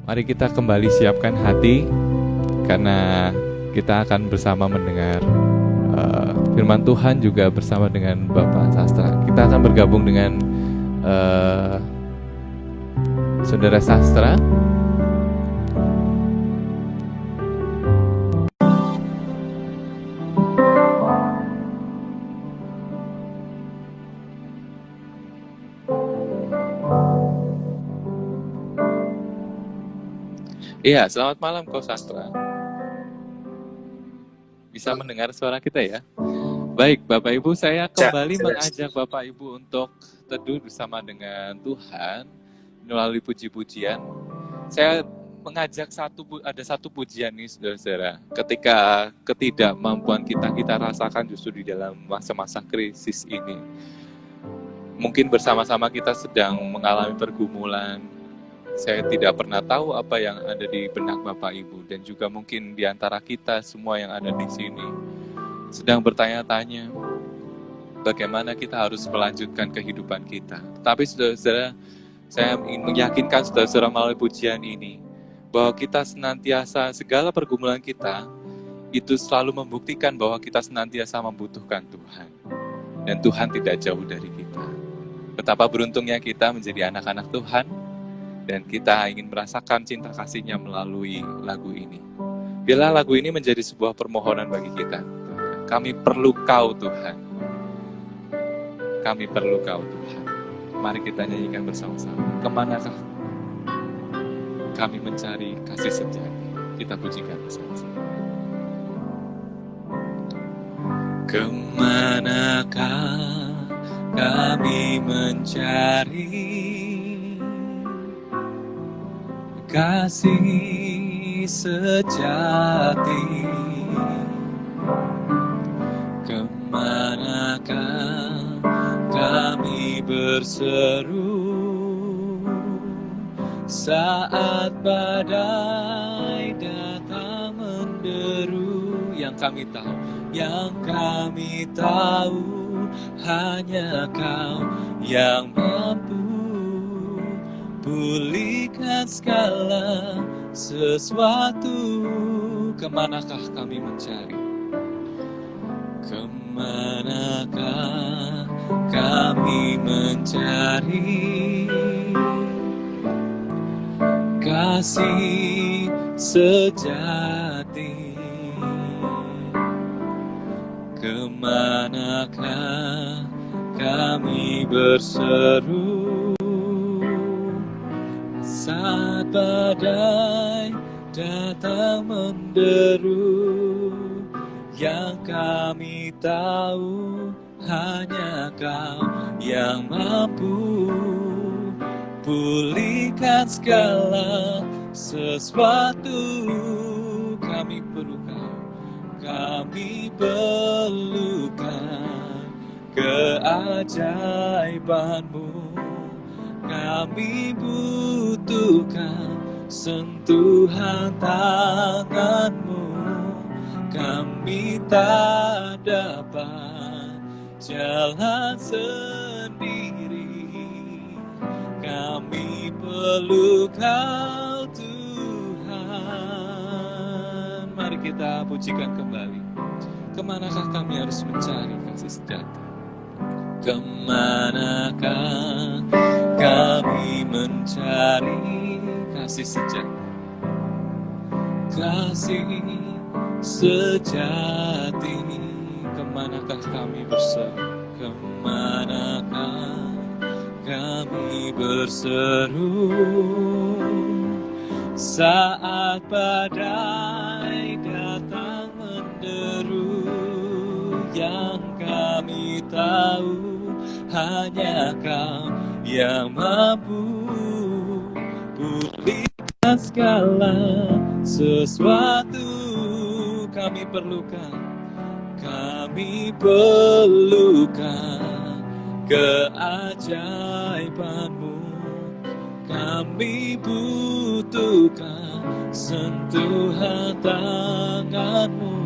Mari kita kembali siapkan hati, karena kita akan bersama mendengar firman Tuhan juga bersama dengan Bapak Sastra. Kita akan bergabung dengan Saudara Sastra. Iya, selamat malam Ko Sastra. Bisa mendengar suara kita ya? Baik, Bapak Ibu, saya kembali mengajak Bapak Ibu untuk teduh bersama dengan Tuhan melalui puji-pujian. Saya mengajak ada satu pujian nih, saudara-saudara. Ketika ketidakmampuan kita rasakan justru di dalam masa-masa krisis ini. Mungkin bersama-sama kita sedang mengalami pergumulan. Saya tidak pernah tahu apa yang ada di benak Bapak Ibu, dan juga mungkin di antara kita semua yang ada di sini sedang bertanya-tanya bagaimana kita harus melanjutkan kehidupan kita. Tapi saudara-saudara, saya ingin meyakinkan saudara-saudara melalui pujian ini bahwa kita senantiasa, segala pergumulan kita itu selalu membuktikan bahwa kita senantiasa membutuhkan Tuhan, dan Tuhan tidak jauh dari kita. Betapa beruntungnya kita menjadi anak-anak Tuhan, dan kita ingin merasakan cinta kasih-Nya melalui lagu ini. Bila lagu ini menjadi sebuah permohonan bagi kita. Kami perlu Kau Tuhan. Kami perlu Kau Tuhan. Mari kita nyanyikan bersama-sama. Kemanakah kami mencari kasih sejati? Kita pujikan bersama-sama. Kemanakah kami mencari kasih sejati? Kemanakah kami berseru saat badai datang menderu? Yang kami tahu hanya Kau yang mampu pulihkan segala sesuatu. Kemanakah kami mencari? Kemanakah kami mencari kasih sejati? Kemanakah kami berseru saat badai datang menderu? Yang kami tahu hanya Kau yang mampu pulihkan segala sesuatu. Kami perlu Kau, kami perlukan keajaiban-Mu. Kami butuhkan sentuhan tangan-Mu. Kami tak dapat jalan sendiri. Kami perlu Kau Tuhan. Mari kita pujikan kembali. Kemanakah kami harus mencari kasih sejati? Kemanakah kami mencari kasih sejati? Kasih sejati. Kemanakah kami berseru? Kemanakah kami berseru saat badai datang menderu? Yang kami tahu hanya Kau yang mampu pulihkan segala sesuatu. Kami perlukan keajaiban-Mu. Kami butuhkan sentuhan tangan-Mu.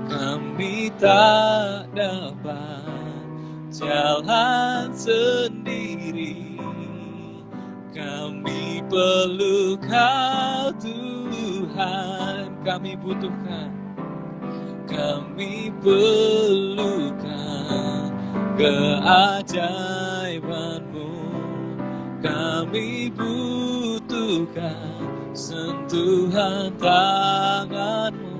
Kami tak dapat jalan sendiri. Kami perlu Kau Tuhan, kami butuhkan. Kami perlukan keajaiban-Mu. Kami butuhkan sentuhan tangan-Mu.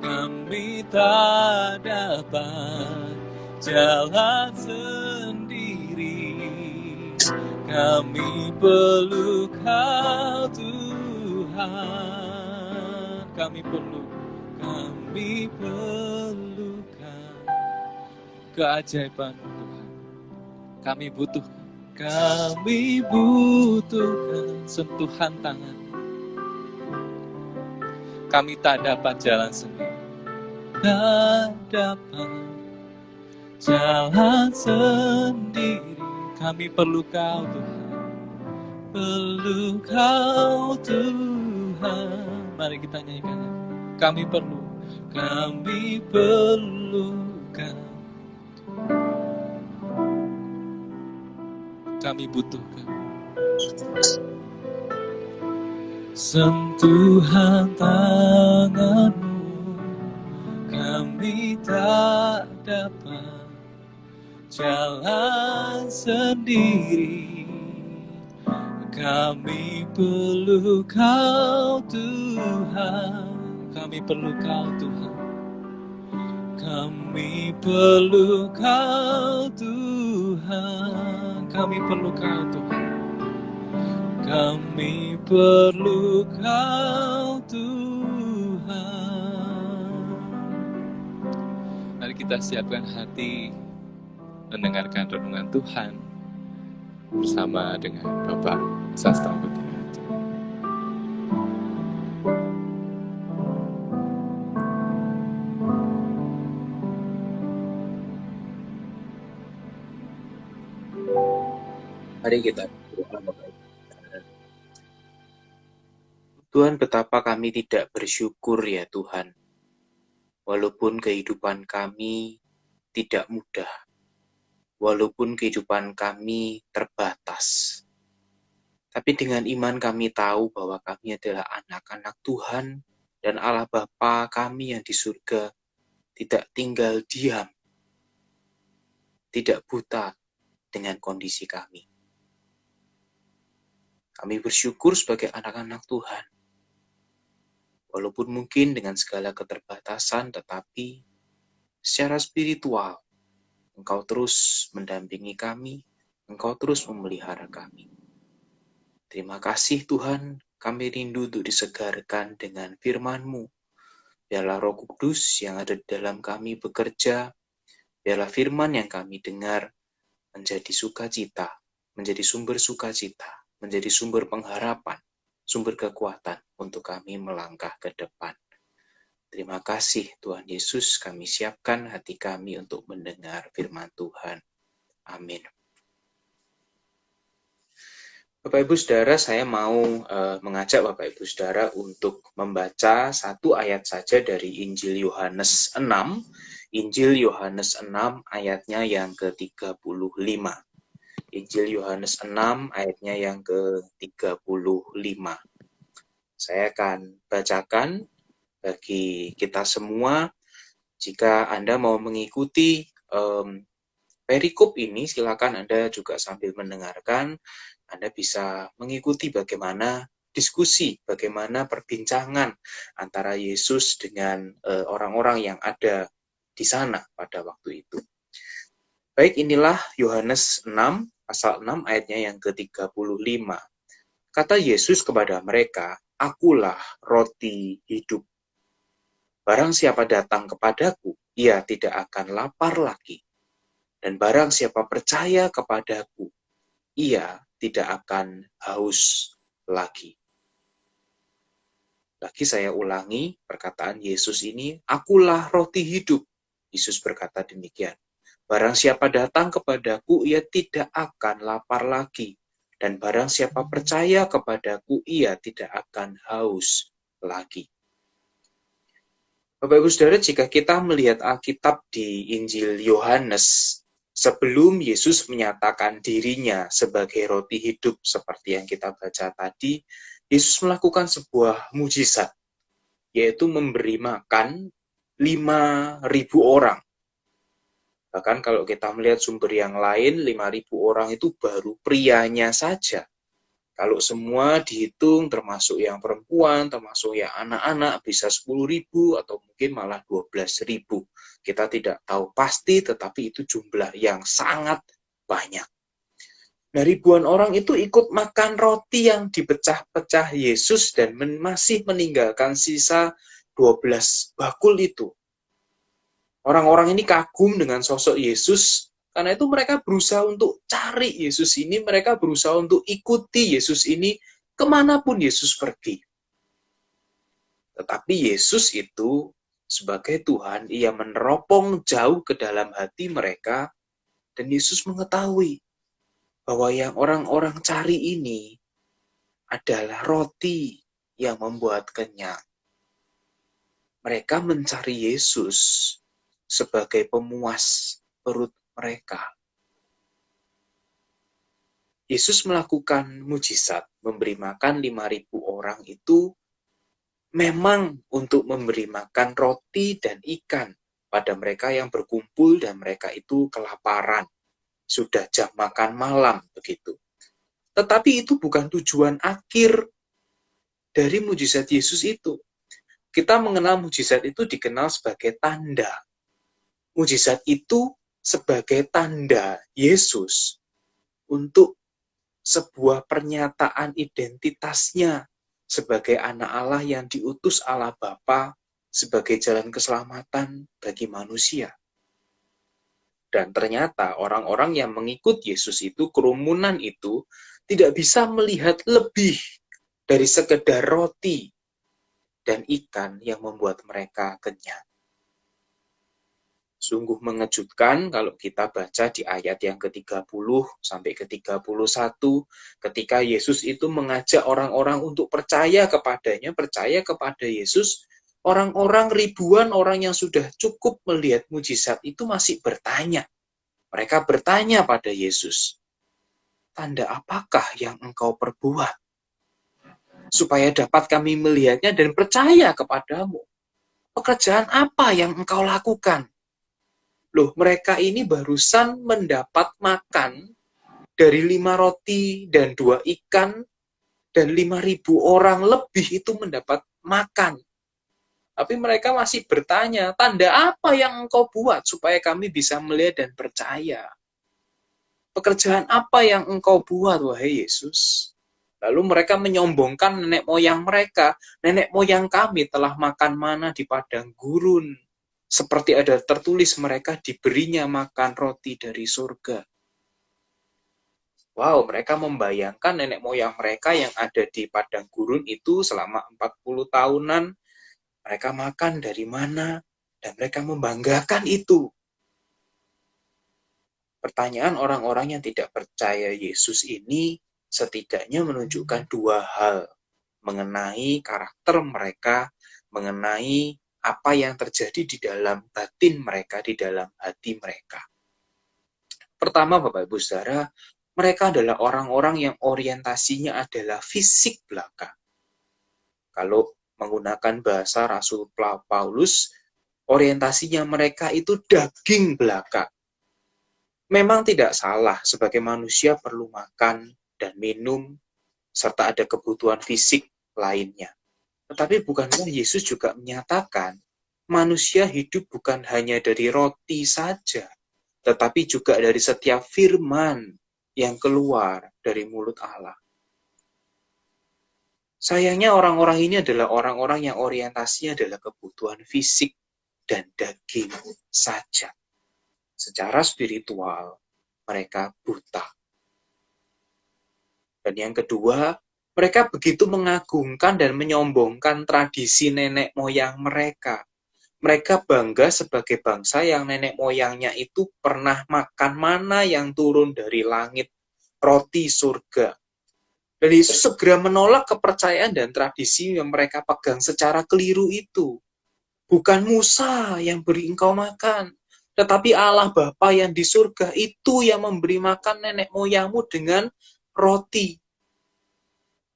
Kami tak dapat jalan sendiri. Kami perlu Kau Tuhan. Kami perlukan keajaiban Tuhan. Kami butuhkan sentuhan tangan. Kami tak dapat jalan sendiri. Tak dapat jalan sendiri. Kami perlu Kau Tuhan. Perlu Kau Tuhan. Mari kita nyanyikan. Kami perlukan. Kami butuhkan sentuhan tangan-Mu. Kami tak dapat jalan sendiri. Kami perlu Kau Tuhan. Kami perlu Kau Tuhan. Kami perlu Kau Tuhan. Kami perlu Kau Tuhan. Kami perlu Kau Tuhan. Mari kita siapkan hati mendengarkan renungan Tuhan bersama dengan Bapak Sastra Putri. Mari kita berdoa, Bapak Ibu. Tuhan, betapa kami tidak bersyukur ya Tuhan. Walaupun kehidupan kami tidak mudah, walaupun kehidupan kami terbatas, tapi dengan iman kami tahu bahwa kami adalah anak-anak Tuhan dan Allah Bapa kami yang di surga tidak tinggal diam, tidak buta dengan kondisi kami. Kami bersyukur sebagai anak-anak Tuhan. Walaupun mungkin dengan segala keterbatasan, tetapi secara spiritual, Engkau terus mendampingi kami, Engkau terus memelihara kami. Terima kasih Tuhan, kami rindu untuk disegarkan dengan firman-Mu. Biarlah Roh Kudus yang ada di dalam kami bekerja, biarlah firman yang kami dengar menjadi sukacita, menjadi sumber sukacita, menjadi sumber pengharapan, sumber kekuatan untuk kami melangkah ke depan. Terima kasih Tuhan Yesus, kami siapkan hati kami untuk mendengar firman Tuhan. Amin. Bapak Ibu Saudara, saya mau mengajak Bapak Ibu Saudara untuk membaca satu ayat saja dari Injil Yohanes 6. Injil Yohanes 6 ayatnya yang ke-35. Injil Yohanes 6 ayatnya yang ke-35. Saya akan bacakan bagi kita semua. Jika Anda mau mengikuti perikop ini, silakan Anda juga sambil mendengarkan. Anda bisa mengikuti bagaimana diskusi, bagaimana perbincangan antara Yesus dengan orang-orang yang ada di sana pada waktu itu. Baik, inilah Yohanes 6, pasal 6 ayatnya yang ke-35. Kata Yesus kepada mereka, "Akulah roti hidup. Barang siapa datang kepadaku, ia tidak akan lapar lagi. Dan barang siapa percaya kepadaku, ia tidak akan haus lagi." Lagi saya ulangi perkataan Yesus ini, "Akulah roti hidup." Yesus berkata demikian. Barang siapa datang kepadaku, ia tidak akan lapar lagi. Dan barang siapa percaya kepadaku, ia tidak akan haus lagi. Bapak Ibu Saudara, jika kita melihat Alkitab di Injil Yohanes, Sebelum Yesus menyatakan dirinya sebagai roti hidup seperti yang kita baca tadi, Yesus melakukan sebuah mujizat, yaitu memberi makan 5.000 orang. Bahkan kalau kita melihat sumber yang lain, 5.000 orang itu baru prianya saja. Kalau semua dihitung, termasuk yang perempuan, termasuk yang anak-anak, bisa 10.000 atau mungkin malah 12.000. Kita tidak tahu pasti, tetapi itu jumlah yang sangat banyak. Nah, ribuan orang itu ikut makan roti yang dipecah-pecah Yesus dan masih meninggalkan sisa 12 bakul itu. Orang-orang ini kagum dengan sosok Yesus, karena itu mereka berusaha untuk cari Yesus ini, mereka berusaha untuk ikuti Yesus ini kemanapun Yesus pergi. Tetapi Yesus itu sebagai Tuhan, ia meneropong jauh ke dalam hati mereka, dan Yesus mengetahui bahwa yang orang-orang cari ini adalah roti yang membuat kenyang. Mereka mencari Yesus sebagai pemuas perut mereka. Yesus melakukan mujizat, memberi makan 5.000 orang itu memang untuk memberi makan roti dan ikan pada mereka yang berkumpul dan mereka itu kelaparan. Sudah jam makan malam begitu. Tetapi itu bukan tujuan akhir dari mujizat Yesus itu. Kita mengenal mujizat itu dikenal sebagai tanda. Mujizat itu sebagai tanda Yesus untuk sebuah pernyataan identitasnya sebagai anak Allah yang diutus Allah Bapa sebagai jalan keselamatan bagi manusia. Dan ternyata orang-orang yang mengikut Yesus itu, kerumunan itu, tidak bisa melihat lebih dari sekedar roti dan ikan yang membuat mereka kenyang. Sungguh mengejutkan kalau kita baca di ayat yang ke-30 sampai ke-31, ketika Yesus itu mengajak orang-orang untuk percaya kepadanya, percaya kepada Yesus, orang-orang ribuan orang yang sudah cukup melihat mujizat itu masih bertanya. Mereka bertanya pada Yesus, tanda apakah yang engkau perbuat? Supaya dapat kami melihatnya dan percaya kepadamu. Pekerjaan apa yang engkau lakukan? Loh, mereka ini barusan mendapat makan dari 5 roti dan 2 ikan, dan 5.000 orang lebih itu mendapat makan. Tapi mereka masih bertanya, tanda apa yang engkau buat supaya kami bisa melihat dan percaya? Pekerjaan apa yang engkau buat, wahai Yesus? Lalu mereka menyombongkan nenek moyang mereka. Nenek moyang kami telah makan mana di padang gurun. Seperti ada tertulis mereka diberinya makan roti dari surga. Wow, mereka membayangkan nenek moyang mereka yang ada di padang gurun itu selama 40 tahunan. Mereka makan dari mana, dan mereka membanggakan itu. Pertanyaan orang-orang yang tidak percaya Yesus ini setidaknya menunjukkan 2 hal mengenai karakter mereka, mengenai apa yang terjadi di dalam batin mereka, di dalam hati mereka. Pertama, Bapak Ibu Saudara, mereka adalah orang-orang yang orientasinya adalah fisik belaka. Kalau menggunakan bahasa Rasul Paulus, orientasinya mereka itu daging belaka. Memang tidak salah, sebagai manusia perlu makan dan minum, serta ada kebutuhan fisik lainnya. Tetapi bukankah Yesus juga menyatakan, manusia hidup bukan hanya dari roti saja, tetapi juga dari setiap firman yang keluar dari mulut Allah. Sayangnya orang-orang ini adalah orang-orang yang orientasinya adalah kebutuhan fisik dan daging saja. Secara spiritual, mereka buta. Dan yang kedua, mereka begitu mengagungkan dan menyombongkan tradisi nenek moyang mereka. Mereka bangga sebagai bangsa yang nenek moyangnya itu pernah makan mana yang turun dari langit, roti surga. Dan Yesus segera menolak kepercayaan dan tradisi yang mereka pegang secara keliru itu. Bukan Musa yang beri engkau makan, Tetapi Allah Bapa yang di surga itu yang memberi makan nenek moyangmu dengan roti.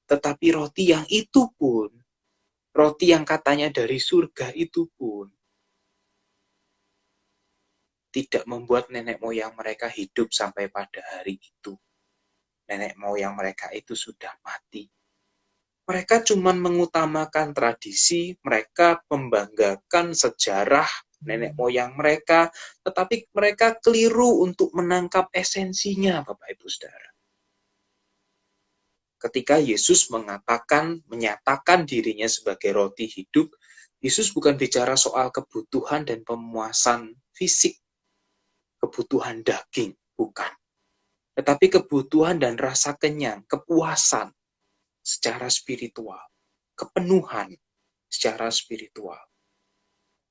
Tetapi roti yang itu pun, roti yang katanya dari surga itu pun, tidak membuat nenek moyang mereka hidup sampai pada hari itu. Nenek moyang mereka itu sudah mati. Mereka cuma mengutamakan tradisi, mereka membanggakan sejarah nenek moyang mereka, tetapi mereka keliru untuk menangkap esensinya, Bapak Ibu Saudara. Ketika Yesus menyatakan dirinya sebagai roti hidup, Yesus bukan bicara soal kebutuhan dan pemuasan fisik, kebutuhan daging, bukan. Tetapi kebutuhan dan rasa kenyang, kepuasan secara spiritual, kepenuhan secara spiritual.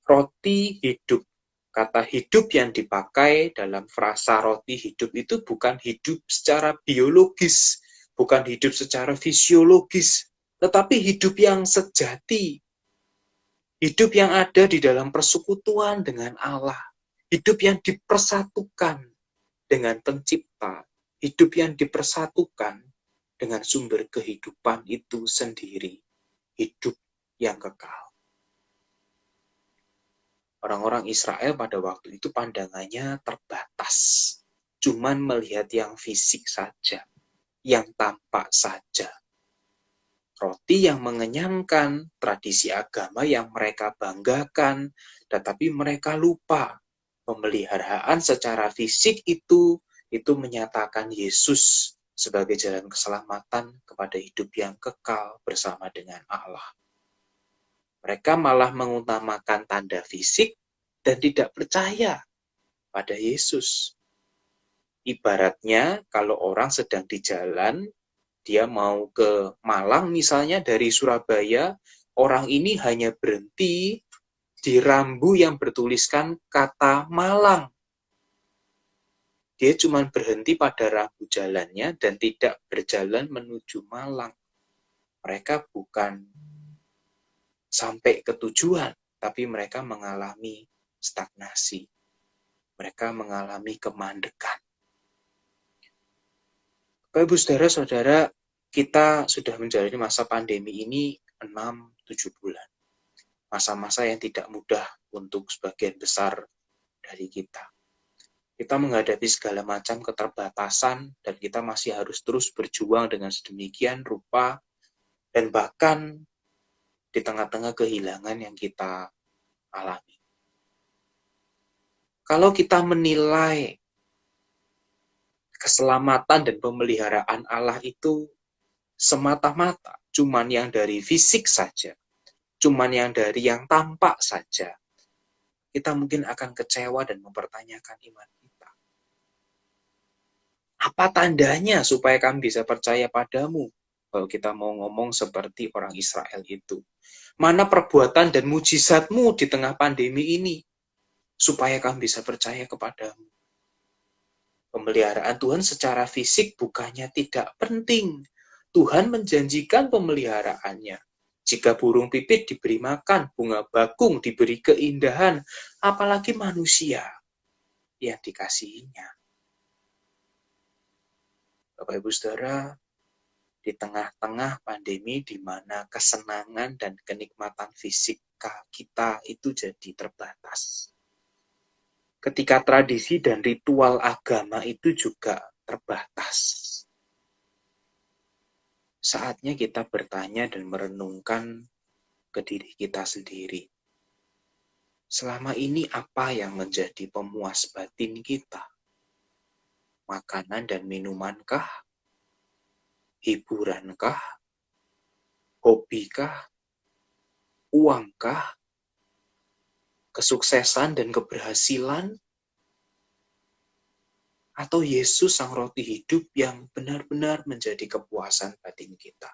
Roti hidup. Kata hidup yang dipakai dalam frasa roti hidup itu bukan hidup secara biologis, bukan hidup secara fisiologis, tetapi hidup yang sejati. Hidup yang ada di dalam persekutuan dengan Allah. Hidup yang dipersatukan dengan pencipta. Hidup yang dipersatukan dengan sumber kehidupan itu sendiri. Hidup yang kekal. Orang-orang Israel pada waktu itu pandangannya terbatas. Cuman melihat yang fisik saja, yang tampak saja. Roti yang mengenyangkan, tradisi agama yang mereka banggakan, tetapi mereka lupa. Pemeliharaan secara fisik itu menyatakan Yesus sebagai jalan keselamatan kepada hidup yang kekal bersama dengan Allah. Mereka malah mengutamakan tanda fisik dan tidak percaya pada Yesus. Ibaratnya kalau orang sedang di jalan, dia mau ke Malang misalnya dari Surabaya, orang ini hanya berhenti di rambu yang bertuliskan kata Malang. Dia cuma berhenti pada rambu jalannya dan tidak berjalan menuju Malang. Mereka bukan sampai ke tujuan, tapi mereka mengalami stagnasi. Mereka mengalami kemandekan. Bapak Ibu Saudara-saudara, kita sudah menjalani masa pandemi ini 6-7 bulan. Masa-masa yang tidak mudah untuk sebagian besar dari kita. Kita menghadapi segala macam keterbatasan dan kita masih harus terus berjuang dengan sedemikian rupa dan bahkan di tengah-tengah kehilangan yang kita alami. Kalau kita menilai keselamatan dan pemeliharaan Allah itu semata-mata cuman yang dari fisik saja, cuman yang dari yang tampak saja, kita mungkin akan kecewa dan mempertanyakan iman kita. Apa tandanya supaya kami bisa percaya padamu? Kalau kita mau ngomong seperti orang Israel itu. Mana perbuatan dan mujizatmu di tengah pandemi ini? Supaya kami bisa percaya kepadamu. Pemeliharaan Tuhan secara fisik bukannya tidak penting. Tuhan menjanjikan pemeliharaannya. Jika burung pipit diberi makan, bunga bakung diberi keindahan, apalagi manusia yang dikasihinya. Bapak Ibu Saudara, di tengah-tengah pandemi di mana kesenangan dan kenikmatan fisik kita itu jadi terbatas. Ketika tradisi dan ritual agama itu juga terbatas. Saatnya kita bertanya dan merenungkan ke diri kita sendiri. Selama ini apa yang menjadi pemuas batin kita? Makanan dan minumankah? Hiburankah? Hobikah? Uangkah? Kesuksesan dan keberhasilan? Atau Yesus sang roti hidup yang benar-benar menjadi kepuasan batin kita?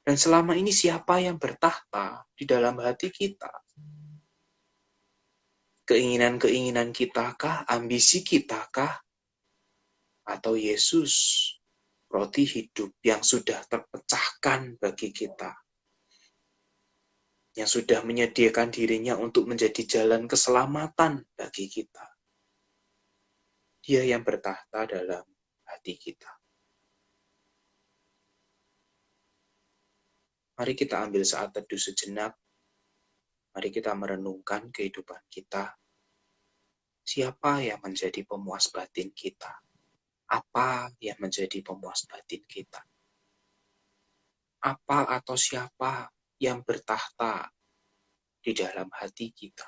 Dan selama ini siapa yang bertahta di dalam hati kita? Keinginan-keinginan kita kah? Ambisi kita kah? Atau Yesus, roti hidup yang sudah terpecahkan bagi kita? yang sudah menyediakan dirinya untuk menjadi jalan keselamatan bagi kita. Dia yang bertahta dalam hati kita. Mari kita ambil saat teduh sejenak. Mari kita merenungkan kehidupan kita. Siapa yang menjadi pemuas batin kita? Apa yang menjadi pemuas batin kita? Apa atau siapa yang bertahta di dalam hati kita?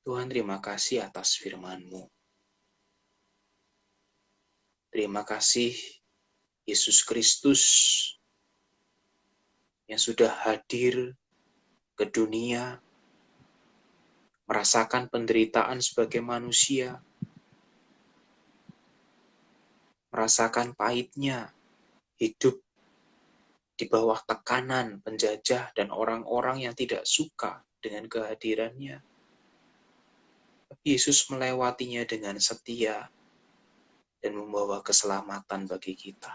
Tuhan, terima kasih atas firman-Mu. Terima kasih Yesus Kristus yang sudah hadir ke dunia, merasakan penderitaan sebagai manusia, merasakan pahitnya hidup di bawah tekanan penjajah dan orang-orang yang tidak suka dengan kehadirannya. Tapi Yesus melewatinya dengan setia dan membawa keselamatan bagi kita.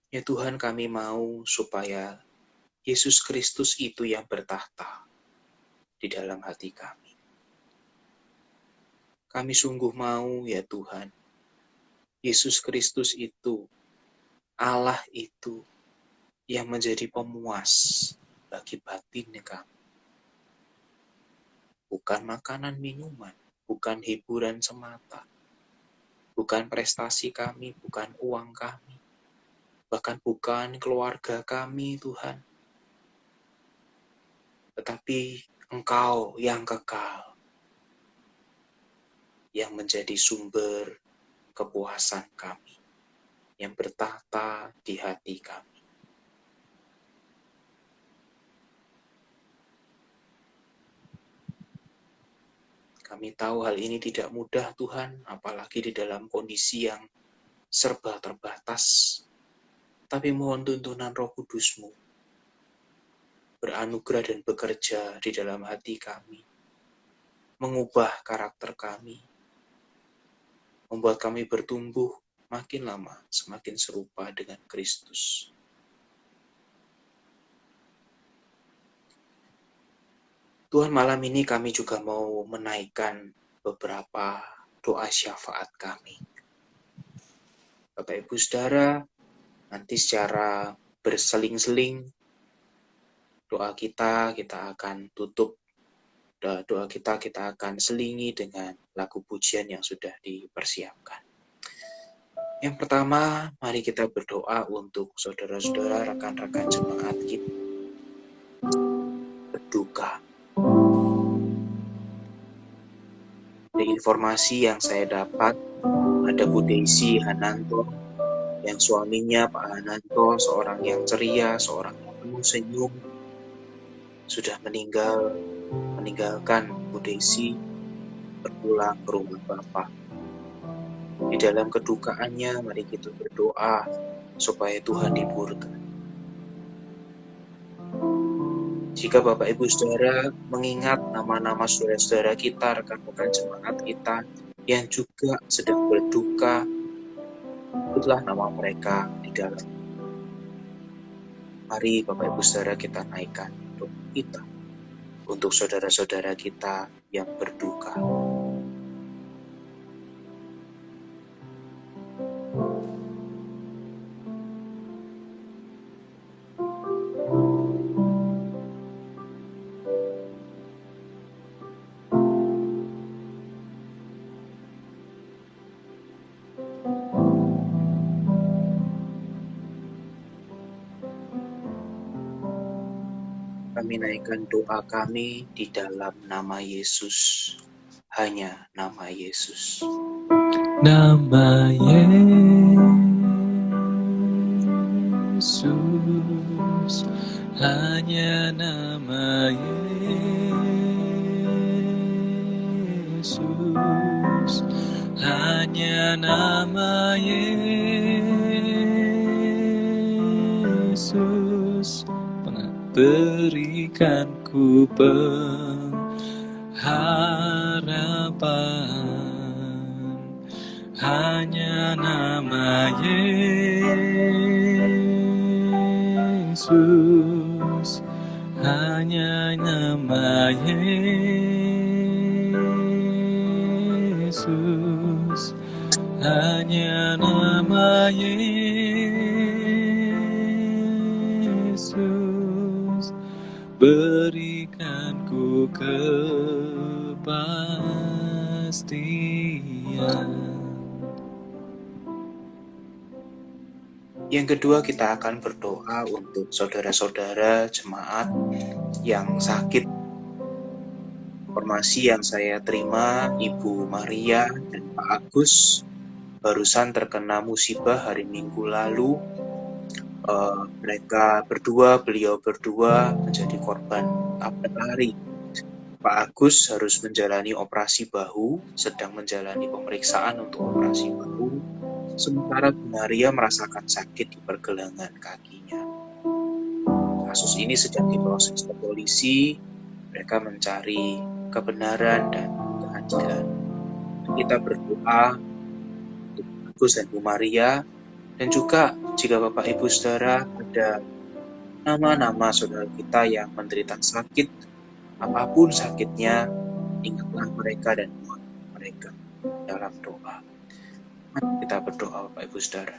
Ya Tuhan, kami mau supaya Yesus Kristus itu yang bertahta di dalam hati kami. Kami sungguh mau, ya Tuhan, Yesus Kristus itu, Allah itu, yang menjadi pemuas bagi batin kami. Bukan makanan minuman, bukan hiburan semata, bukan prestasi kami, bukan uang kami, bahkan bukan keluarga kami, Tuhan. Tetapi Engkau yang kekal, yang menjadi sumber kepuasan kami, yang bertahta di hati kami. Kami tahu hal ini tidak mudah, Tuhan, apalagi di dalam kondisi yang serba terbatas. Tapi mohon tuntunan Roh Kudus-Mu beranugerah dan bekerja di dalam hati kami, mengubah karakter kami, membuat kami bertumbuh makin lama semakin serupa dengan Kristus. Tuhan, malam ini kami juga mau menaikkan beberapa doa syafaat kami. Bapak Ibu Saudara, nanti secara berseling-seling doa kita akan tutup. Doa kita akan selingi dengan lagu pujian yang sudah dipersiapkan. Yang pertama, mari kita berdoa untuk saudara-saudara, rekan-rekan jemaat kita berduka. Dari informasi yang saya dapat, ada Bu Desi Hananto, yang suaminya Pak Hananto, seorang yang ceria, seorang yang penuh senyum, sudah meninggalkan Bu Desi, berpulang ke rumah Bapak. Di dalam kedukaannya, mari kita berdoa supaya Tuhan hiburkan. Jika Bapak Ibu Saudara mengingat nama-nama saudara-saudara kita, rekan-rekan jemaat kita yang juga sedang berduka, sebutlah nama mereka di dalam. Mari Bapak Ibu Saudara kita naikkan doa kita untuk saudara-saudara kita yang berduka. Kami naikkan doa kami di dalam nama Yesus. Hanya nama Yesus. Nama Yesus, hanya nama Yesus, hanya hanya nama Yesus berikan ku pengharapan. Hanya nama Yesus, hanya nama Yesus, hanya nama Yesus, berikan ku kepastian. Yang kedua, kita akan berdoa untuk saudara-saudara jemaat yang sakit. Informasi yang saya terima, Ibu Maria dan Pak Agus barusan terkena musibah hari Minggu lalu. Beliau berdua menjadi korban tabrak lari. Pak Agus harus menjalani operasi bahu, sedang menjalani pemeriksaan untuk operasi bahu. Sementara Bu Maria merasakan sakit di pergelangan kakinya. Kasus ini sedang diproses ke polisi. Mereka mencari kebenaran dan keadilan. Kita berdoa untuk Agus dan Bu Maria, dan juga jika Bapak Ibu Saudara ada nama-nama saudara kita yang menderita sakit, apapun sakitnya, ingatlah mereka dan doakan mereka dalam doa. Mari kita berdoa, Bapak Ibu Saudara.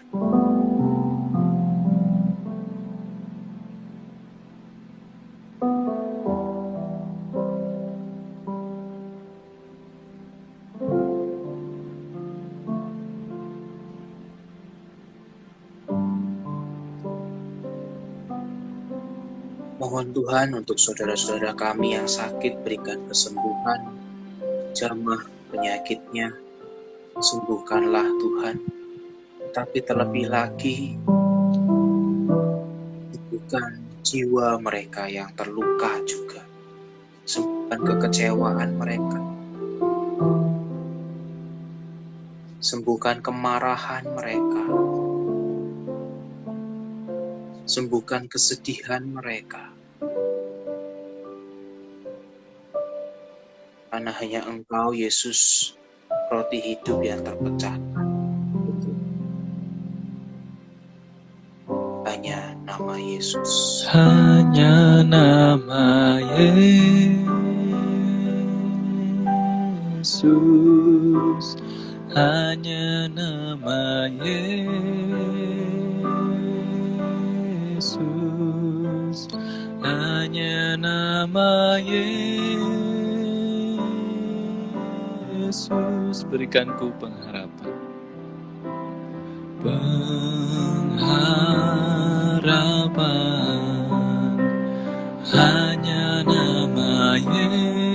Mohon Tuhan untuk saudara-saudara kami yang sakit, berikan kesembuhan, jamah penyakitnya, sembuhkanlah Tuhan. Tapi terlebih lagi, sembuhkan jiwa mereka yang terluka juga. Sembuhkan kekecewaan mereka. Sembuhkan kemarahan mereka. Sembuhkan kesedihan mereka. Karena hanya Engkau, Yesus, roti hidup yang terpecahkan. Hanya nama Yesus. Hanya nama Yesus, hanya nama Yesus, hanya nama Yesus, berikan ku pengharapan. Pengharapan, hanya nama Yesus,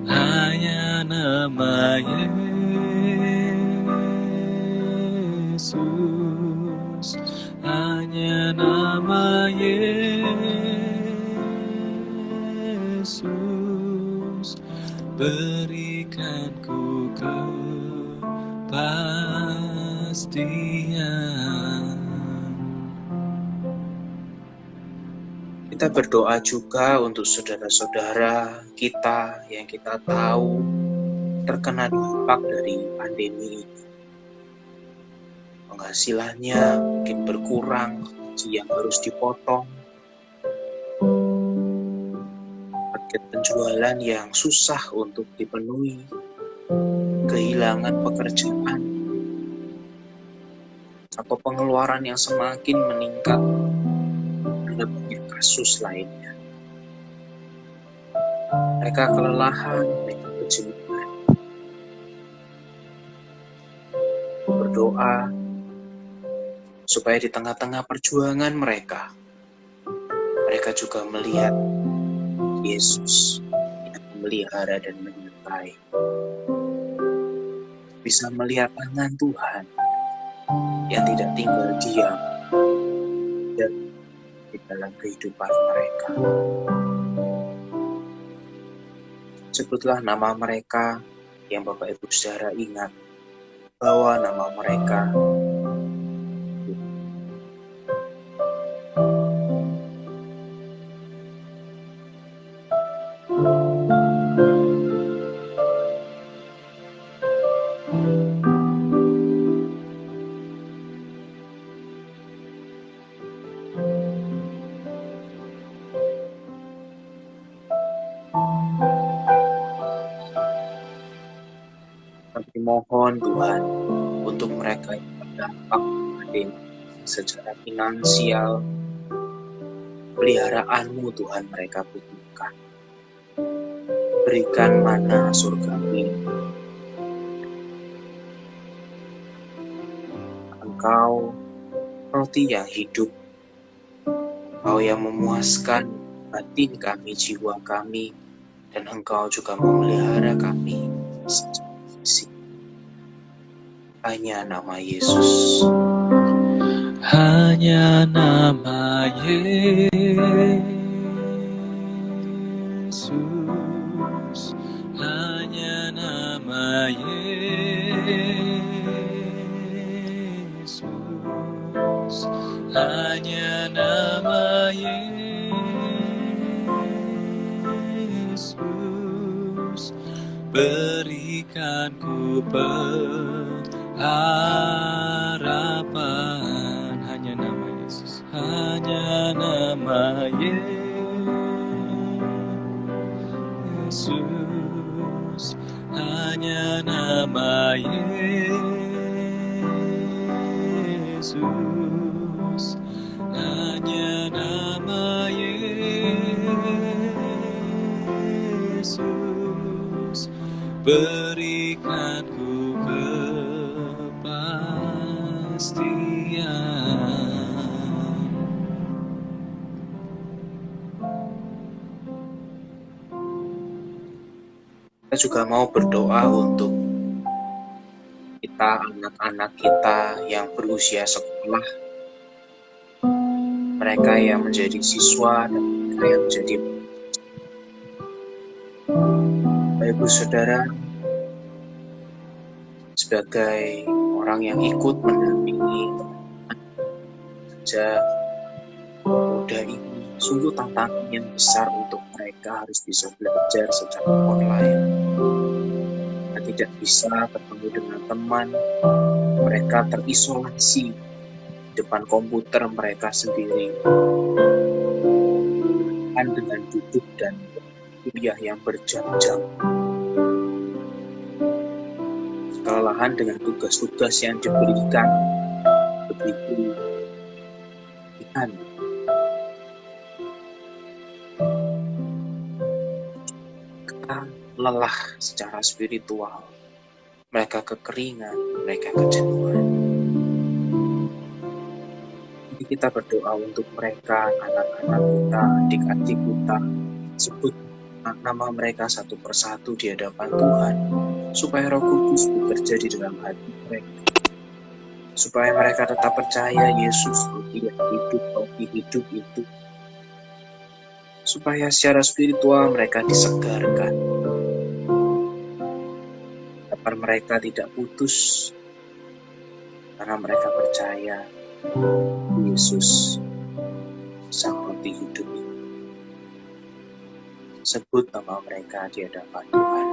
hanya nama Yesus, hanya nama Yesus, berikan ku kepastian. Kita berdoa juga untuk saudara-saudara kita yang kita tahu terkena dampak dari pandemi ini. Penghasilannya mungkin berkurang, gaji yang harus dipotong, target penjualan yang susah untuk dipenuhi, kehilangan pekerjaan, atau pengeluaran yang semakin meningkat, ada banyak kasus lainnya. Mereka kelelahan, mereka kejenuhan. Berdoa supaya di tengah-tengah perjuangan mereka juga melihat Yesus yang memelihara dan menyertai. Bisa melihat tangan Tuhan yang tidak tinggal diam di dalam kehidupan mereka. Sebutlah nama mereka yang Bapak Ibu Saudara ingat. Bawa nama mereka. Kami mohon Tuhan untuk mereka yang terdampak secara finansial, peliharaanmu Tuhan mereka butuhkan. Berikan mana surgawi. Engkau roti yang hidup, Engkau yang memuaskan batin kami, jiwa kami, dan Engkau juga memelihara kami secara fisik. Hanya nama Yesus. Hanya nama Yesus, hanya nama Yesus, hanya nama Yesus, berikan ku pengharapan. Hanya nama Yesus, hanya nama Yesus, hanya nama Yesus, hanya nama Yesus, berikan ku kepastian. Kita juga mau berdoa untuk kita, anak-anak kita yang berusia sekolah, mereka yang menjadi siswa, dan mereka yang menjadi Bapak Ibu Saudara, sebagai orang yang ikut mendampingi saja muda ini, sungguh tantangan yang besar untuk mereka harus bisa belajar secara online. Mereka tidak bisa bertemu dengan teman, mereka terisolasi di depan komputer mereka sendiri, dengan duduk dan kuliah yang berjam-jam, kelelahan dengan tugas-tugas yang diberikan begitu ringan. Lelah secara spiritual, mereka kekeringan, mereka kejenuhan. Jadi kita berdoa untuk mereka, anak-anak kita, adik-adik kita, sebut nama mereka satu persatu di hadapan Tuhan, supaya Roh Kudus bekerja di dalam hati mereka, supaya mereka tetap percaya Yesus roti yang hidup, roti hidup itu, supaya secara spiritual mereka disegarkan. Agar mereka tidak putus karena mereka percaya Yesus sang roti hidup itu. Sebut nama mereka di hadapan Tuhan.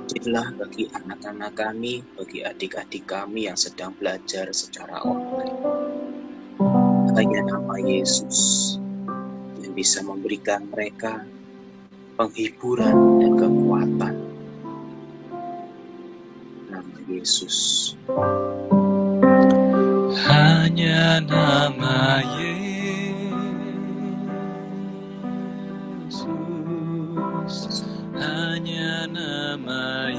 Jadilah bagi anak-anak kami, bagi adik-adik kami yang sedang belajar secara online, hanya nama Yesus yang bisa memberikan mereka penghiburan dan kekuatan. Nama Yesus. Hanya nama Yesus, hanya nama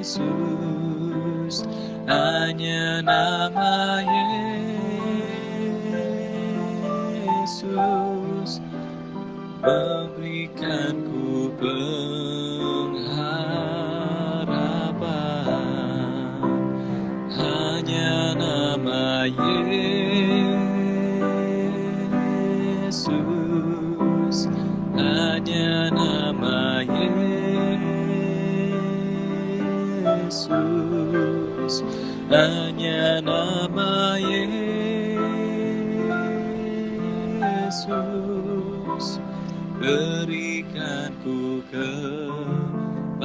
Yesus, hanya nama Yesus memberikanku pengharapan. Hanya nama Yesus, hanya nama Yesus, hanya nama Yesus, berikanku kepastian.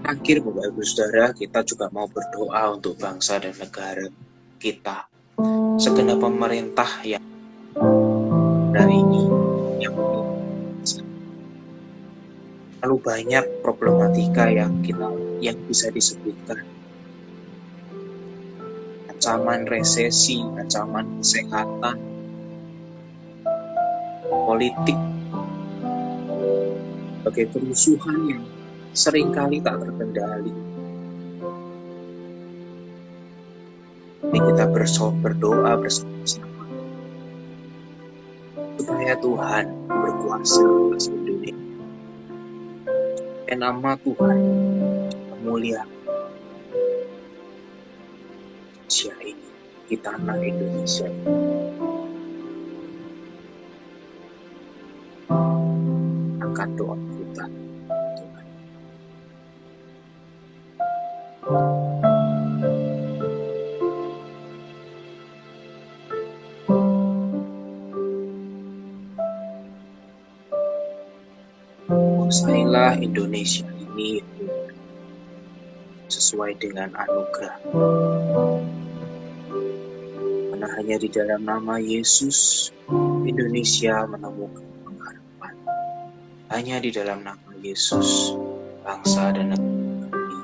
Akhir Bapak Ibu Saudara, kita juga mau berdoa untuk bangsa dan negara kita. Segenap pemerintah yang hari ini yang terlalu banyak problematika yang bisa disebutkan. Ancaman resesi, ancaman kesehatan, politik, sebagai kerusuhan yang seringkali tak terkendali. Ini kita berdoa bersama-sama supaya Tuhan berkuasa atas Indonesia. Dan nama Tuhan memuliakan Indonesia ini, di tanah Indonesia ini. Angkat doa kita. Kuasailah Indonesia ini sesuai dengan anugerah. Karena hanya di dalam nama Yesus, Indonesia menemukan pengharapan. Hanya di dalam nama Yesus, bangsa dan negara ini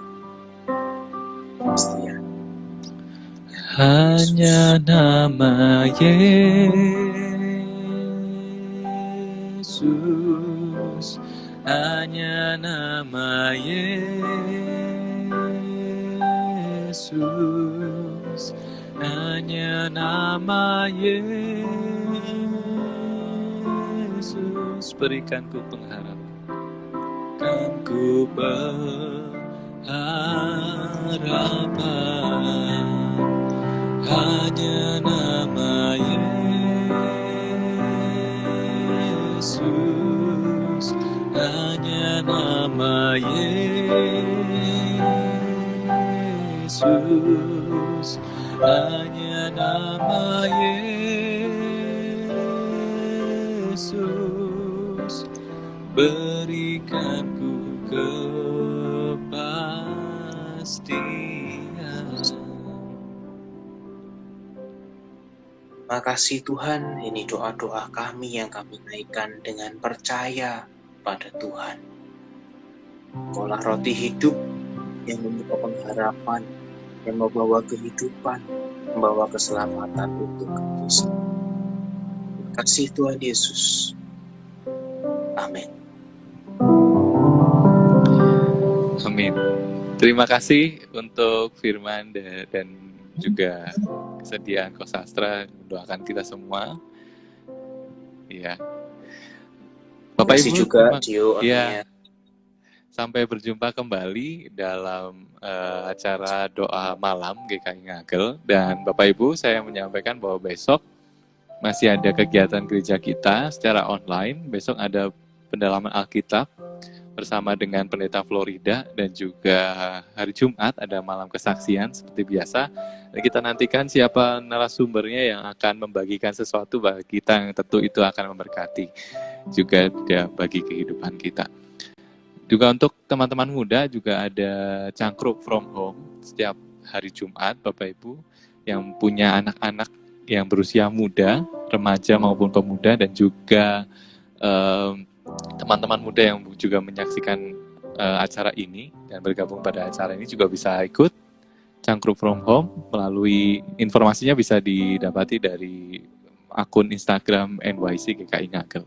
pastinya. Hanya nama Yesus, hanya nama Yesus, hanya nama Yesus, berikanku pengharapan, berikanku pengharapan. Hanya nama Yesus, hanya nama Yesus, hanya nama Yesus, berikanku kepastian. Terima kasih Tuhan, ini doa-doa kami yang kami naikkan dengan percaya pada Tuhan. Kaulah roti hidup yang membawa pengharapan, yang membawa kehidupan, membawa keselamatan untuk kami semua. Terima kasih Tuhan Yesus. Amin. Amin. Terima kasih untuk firman dan juga kesediaan Ko Sastra mendoakan kita semua. Iya. Bapak Terima kasih Ibu juga Dio. Ya, sampai berjumpa kembali dalam acara doa malam GKI Ngagel. Dan Bapak Ibu, saya menyampaikan bahwa besok masih ada kegiatan gereja kita secara online. Besok ada pendalaman Alkitab bersama dengan Pendeta Florida, dan juga hari Jumat ada malam kesaksian seperti biasa. Dan kita nantikan siapa narasumbernya yang akan membagikan sesuatu bagi kita yang tentu itu akan memberkati juga bagi kehidupan kita. Juga untuk teman-teman muda juga ada Cangkruk from Home setiap hari Jumat, Bapak Ibu yang punya anak-anak yang berusia muda, remaja maupun pemuda, dan juga teman-teman muda yang juga menyaksikan acara ini dan bergabung pada acara ini juga bisa ikut Cangkruk from Home. Melalui informasinya bisa didapati dari akun Instagram NYC GKI Ngagel.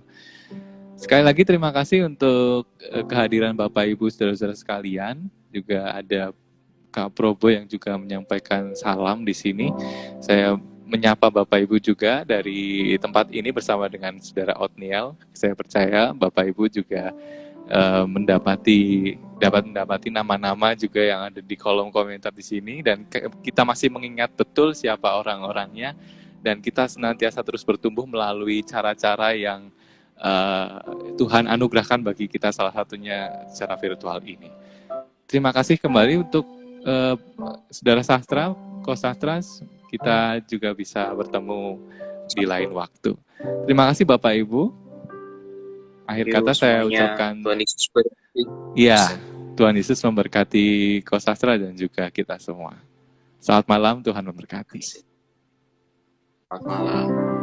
Sekali lagi terima kasih untuk kehadiran Bapak Ibu saudara-saudara sekalian. Juga ada Kak Probo yang juga menyampaikan salam di sini. Saya menyapa Bapak Ibu juga dari tempat ini bersama dengan Saudara Otniel. Saya percaya Bapak Ibu juga dapat mendapati nama-nama juga yang ada di kolom komentar di sini, dan kita masih mengingat betul siapa orang-orangnya, dan kita senantiasa terus bertumbuh melalui cara-cara yang Tuhan anugerahkan bagi kita, salah satunya secara virtual ini. Terima kasih kembali untuk Saudara Sastra, Kosastras. Kita juga bisa bertemu di lain waktu. Terima kasih Bapak Ibu. Akhir kata saya ucapkan Tuhan Yesus berkati. Iya, Tuhan Yesus memberkati Kosastra dan juga kita semua. Selamat malam, Tuhan memberkati. Selamat malam.